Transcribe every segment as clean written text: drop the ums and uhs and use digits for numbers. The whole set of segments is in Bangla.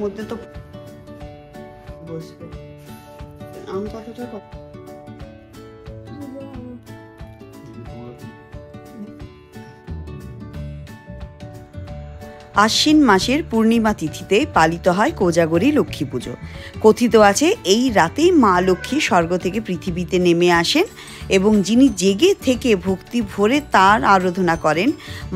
মধ্যে তো বসবে আম কতটা আশ্বিন মাসের পূর্ণিমা তিথিতে পালিত হয় কোজাগরী লক্ষ্মী পুজো। কথিত আছে এই রাতেই মা লক্ষ্মী স্বর্গ থেকে পৃথিবীতে নেমে আসেন এবং যিনি জেগে থেকে ভক্তি ভরে তার আরাধনা করেন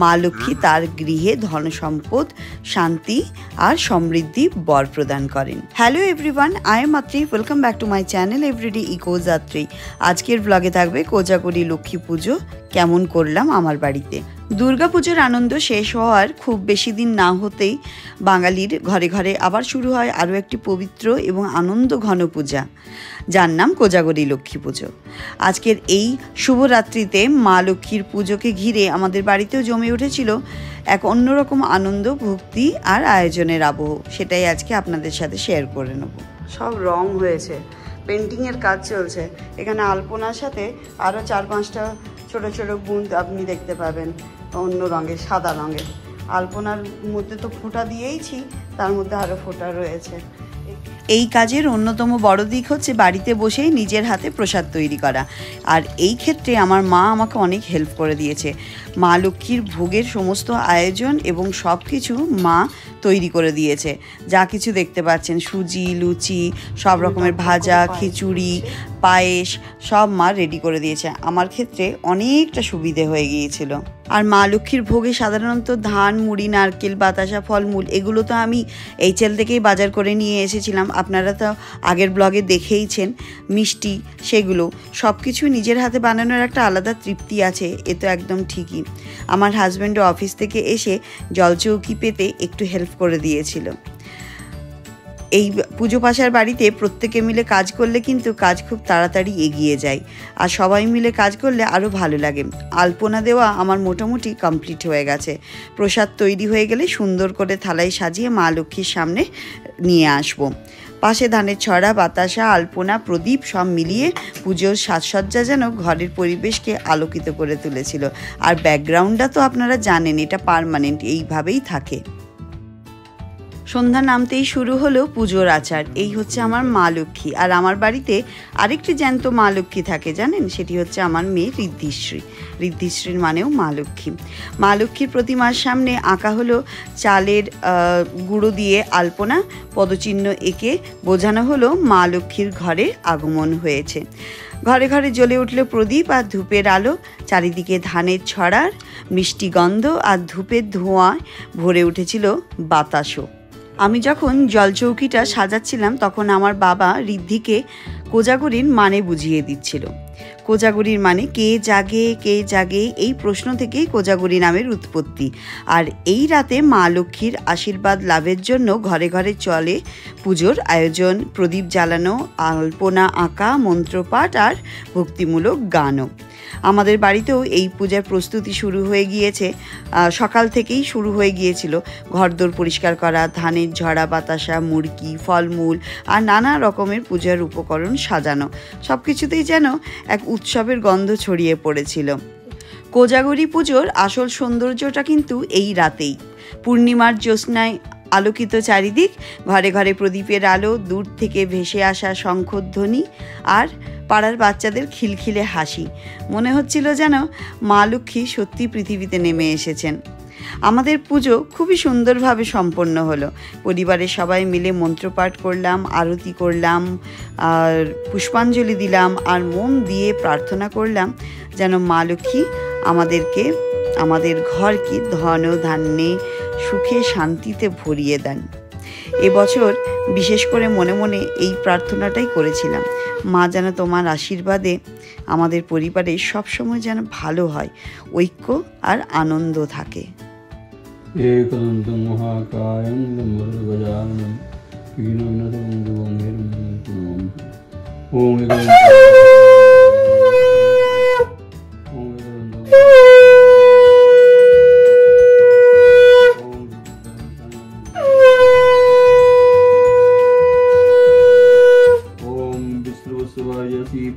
মা লক্ষ্মী তার গৃহে ধনসম্পদ, শান্তি আর সমৃদ্ধি বর প্রদান করেন। Hello everyone, I am Atri, welcome back to my channel everyday eco Jatri. আজকের ব্লগে থাকবে কোজাগরী লক্ষ্মী পুজো কেমন করলাম আমার বাড়িতে। দুর্গাপুজোর আনন্দ শেষ হওয়ার খুব বেশি দিন না হতেই বাঙালির ঘরে ঘরে আবার শুরু হয় আরও একটি পবিত্র এবং আনন্দ ঘন পূজা, যার নাম কোজাগরী লক্ষ্মী পুজো। আজকের এই শুভরাত্রিতে মা লক্ষ্মীর পুজোকে ঘিরে আমাদের বাড়িতেও জমে উঠেছিল এক অন্যরকম আনন্দ, ভক্তি আর আয়োজনের আবহ। সেটাই আজকে আপনাদের সাথে শেয়ার করে নেব। সব রং হয়েছে, পেন্টিংয়ের কাজ চলছে। এখানে আলপনার সাথে আরও 4-5টা ছোট ছোট বুঁদ আপনি দেখতে পাবেন অন্য রঙের, সাদা রঙের। আলপনার মধ্যে তো ফোঁটা দিয়েইছি, তার মধ্যে আরও ফোঁটা রয়েছে। এই কাজের অন্যতম বড় দিক হচ্ছে বাড়িতে বসেই নিজের হাতে প্রসাদ তৈরি করা, আর এই ক্ষেত্রে আমার মা আমাকে অনেক হেল্প করে দিয়েছে। মা লক্ষ্মীর ভোগের সমস্ত আয়োজন এবং সব কিছু মা তৈরি করে দিয়েছে। যা কিছু দেখতে পাচ্ছেন, সুজি, লুচি, সব রকমের ভাজা, খিচুড়ি, পায়েস সব মা রেডি করে দিয়েছে। আমার ক্ষেত্রে অনেকটা সুবিধে হয়ে গিয়েছিল। আর মা লক্ষ্মীর ভোগে সাধারণত ধান, মুড়ি, নারকেল, বাতাসা, ফলমূল এগুলো তো আমি এইচএল থেকেই বাজার করে নিয়ে এসেছিলাম। আপনারা তো আগের ব্লগে দেখেইছেন। মিষ্টি, সেগুলো সব কিছু নিজের হাতে বানানোর একটা আলাদা তৃপ্তি আছে, এ তো একদম ঠিকই। আমার হাজব্যান্ডও অফিস থেকে এসে জলচৌকি পেতে একটু হেল্প করে দিয়েছিল। এই পুজো পাশার বাড়িতে প্রত্যেকে মিলে কাজ করলে কিন্তু কাজ খুব তাড়াতাড়ি এগিয়ে যায়, আর সবাই মিলে কাজ করলে আরও ভালো লাগে। আলপনা দেওয়া আমার মোটামুটি কমপ্লিট হয়ে গেছে। প্রসাদ তৈরি হয়ে গেলে সুন্দর করে থালায় সাজিয়ে মা লক্ষ্মীর সামনে নিয়ে আসবো। পাশে ধানের ছড়া, বাতাসা, আলপনা, প্রদীপ সব মিলিয়ে পুজোর সাজসজ্জা যেন ঘরের পরিবেশকে আলোকিত করে তুলেছিল। আর ব্যাকগ্রাউন্ডটা তো আপনারা জানেন, এটা পার্মানেন্ট, এইভাবেই থাকে। সন্ধ্যা নামতেই শুরু হলো পুজোর আচার। এই হচ্ছে আমার মা লক্ষ্মী। আর আমার বাড়িতে আরেকটি জ্যান্ত মা লক্ষ্মী থাকে, জানেন? সেটি হচ্ছে আমার মেয়ে ঋদ্ধিশ্রী। ঋদ্ধিশ্রীর মানেও মা লক্ষ্মী। মা লক্ষ্মীর প্রতিমার সামনে আঁকা হলো চালের গুঁড়ো দিয়ে আলপনা, পদচিহ্ন এঁকে বোঝানো হলো মা লক্ষ্মীর ঘরে আগমন হয়েছে। ঘরে ঘরে জ্বলে উঠল প্রদীপ আর ধূপের আলো, চারিদিকে ধানের ছড়ার মিষ্টি গন্ধ আর ধূপের ধোঁয়ায় ভরে উঠেছিল বাতাসও। আমি যখন জলচৌকিটা সাজাচ্ছিলাম তখন আমার বাবা ঋদ্ধিকে কোজাগরীর মানে বুঝিয়ে দিচ্ছিল। কোজাগরীর মানে কে জাগে কে জাগে, এই প্রশ্ন থেকেই কোজাগরী নামের উৎপত্তি। আর এই রাতে মা লক্ষ্মীর আশীর্বাদ লাভের জন্য ঘরে ঘরে চলে পুজোর আয়োজন, প্রদীপ জ্বালানো, আলপনা আঁকা, মন্ত্রপাঠ আর ভক্তিমূলক গানও। আমাদের বাড়িতেও এই পূজার প্রস্তুতি শুরু হয়ে গিয়েছে, সকাল থেকেই শুরু হয়ে গিয়েছিল। ঘরদোর পরিষ্কার করা, ধানের ঝরা, বাতাসা, মুরগি, ফলমূল আর নানা রকমের পূজার উপকরণ সাজানো, সব কিছুতেই যেন এক উৎসবের গন্ধ ছড়িয়ে পড়েছিল। কোজাগরী পুজোর আসল সৌন্দর্যটা কিন্তু এই রাতেই। পূর্ণিমার জ্যোৎস্নায় আলোকিত চারিদিক, ঘরে ঘরে প্রদীপের আলো, দূর থেকে ভেসে আসা শঙ্খধ্বনি আর পাড়ার বাচ্চাদের খিলখিলে হাসি। মনে হচ্ছিল যেন মা লক্ষ্মী সত্যি পৃথিবীতে নেমে এসেছেন। আমাদের পুজো খুবই সুন্দরভাবে সম্পন্ন হলো। পরিবারের সবাই মিলে মন্ত্রপাঠ করলাম, আরতি করলাম আর পুষ্পাঞ্জলি দিলাম, আর মন দিয়ে প্রার্থনা করলাম যেন মা লক্ষ্মী আমাদেরকে, আমাদের ঘরকে ধন ধান্যে, সুখে, শান্তিতে ভরিয়ে দেন। এবছর বিশেষ করে মনে মনে এই প্রার্থনাটাই করেছিলাম, মা যেন তোমার আশীর্বাদে আমাদের পরিবারে সবসময় যেন ভালো হয়, ঐক্য আর আনন্দ থাকে।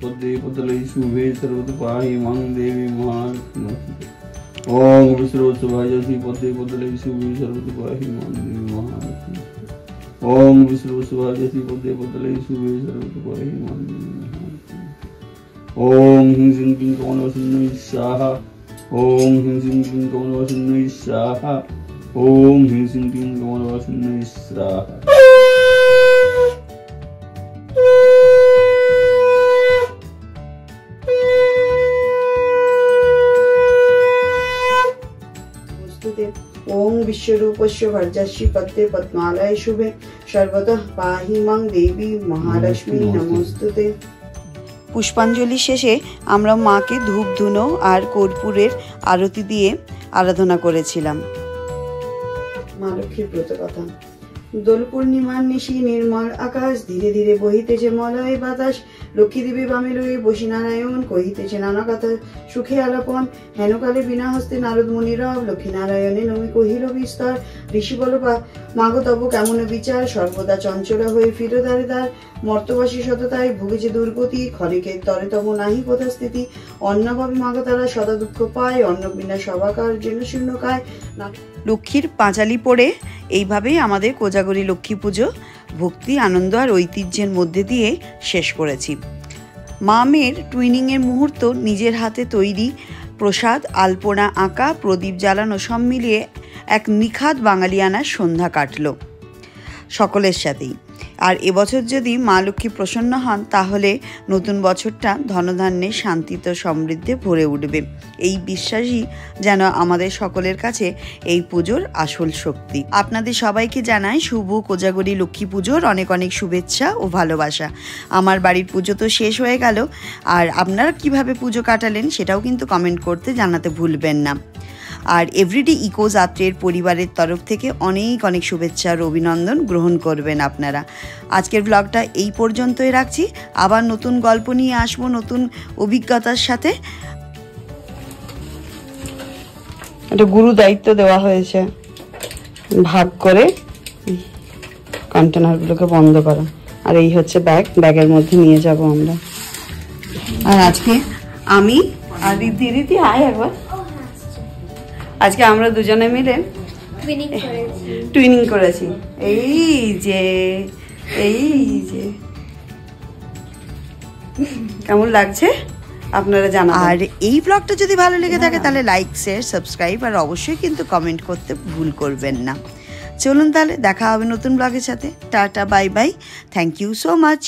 पदे पदले शुभे सर्वतपाहि मां देवी महालक्ष्मी। ओम विश्वोत्सवाय पदे पदले शुभे सर्वतपाहि मां देवी महालक्ष्मी। ओम विष्णुस्वागति पदे पतले शुभे सर्वतोपरि ओम ह्रीं श्रीं क्लीं कमलवासिन्यै स्वाहा ओम ह्रीं श्रीं क्लीं कमलवासिन्यै स्वाहा ओम ह्रीं श्रीं क्लीं कमलवासिन्यै स्वाहा। ओम विश्वरूपस्य भर्जस्य पद्मे पद्मालय शुभे सर्वतः पाहि मां देवी महालक्ष्मी नमोस्तुते। পুষ্পাঞ্জলি শেষে আমরা মাকে ধূপ ধুনো আর কর্পূরের আরতি দিয়ে আরাধনা করেছিলাম। মা লক্ষ্মীর ব্রত কথা। দোল পূর্ণিমার নিশি নির্মল আকাশ, ধীরে ধীরে বহিতেছে মলয় বাতাস, লক্ষ্মী দেবী বামে লয়ে বসি নারায়ণ, কহিতেছে নানা কথা সুখে আলাপন, হেনকালে বিনা হস্তে নারদ মুনিরব, লক্ষ্মী নারায়ণে নমি কহিল বিস্তর, ঋষি বল মাগো তব কেমন বিচার, সর্বদা চঞ্চলা হয়ে ফিরো দ্বারে দ্বার, মর্তবাসী সততায় ভুগেছে দুর্গতি, ক্ষণিকের তরে তব নাহি কোথা স্থিতি, অন্নভাবে মাগো তারা সদা দুঃখ পায়, অন্ন বিনা সবাকার যেন শূন্যকায়। লক্ষ্মীর পাঁচালি পড়ে এইভাবেই আমাদের কোজাগরী লক্ষ্মী পুজো ভক্তি, আনন্দ আর ঐতিহ্যের মধ্যে দিয়ে শেষ করেছি। মা মেয়ের টুইনিংয়ের মুহূর্ত, নিজের হাতে তৈরি প্রসাদ, আলপনা আঁকা, প্রদীপ জ্বালানো সব মিলিয়ে এক নিখাদ বাঙালিয়ানার সন্ধ্যা কাটল সকলের সাথেই। আর এবছর যদি মা লক্ষ্মী প্রসন্ন হন তাহলে নতুন বছরটা ধনধান্যে শান্তিতে সমৃদ্ধে ভরে উঠবে। এই বিশ্বাসই যেন আমাদের সকলের কাছে এই পুজোর আসল শক্তি। আপনাদের সবাইকে জানাই শুভ কোজাগরী লক্ষ্মী পুজোর অনেক অনেক শুভেচ্ছা ও ভালোবাসা। আমার বাড়ির পুজো তো শেষ হয়ে গেল, আর আপনারা কিভাবে পুজো কাটালেন সেটাও কিন্তু কমেন্ট করতে জানাতে ভুলবেন না। আর এভরিডে ইকো যাত্রীর পরিবারের তরফ থেকে অনেক অনেক শুভেচ্ছা আর অভিনন্দন গ্রহণ করবেন আপনারা। আজকের ব্লগটা এই পর্যন্তই রাখছি, আবার নতুন গল্প নিয়ে আসবো নতুন অভিজ্ঞতার সাথে। একটা গুরু দায়িত্ব দেওয়া হয়েছে ভাগ করে কন্টেনারগুলোকে বন্ধ করা, আর এই হচ্ছে ব্যাগের মধ্যে নিয়ে যাব আমরা। আর আজকে আমি আর রীতি আয় একবার, আজকে আমরা দুজনে মিলে টুইনিং করেছি। এই যে কেমন লাগছে আপনারা জানান। আর এই ব্লগটা যদি ভালো লেগে থাকে তাহলে লাইক, শেয়ার, সাবস্ক্রাইব আর অবশ্যই কিন্তু কমেন্ট করতে ভুল করবেন না। চলুন তাহলে দেখা হবে নতুন ব্লগের সাথে। Tata, bye bye, thank you so much.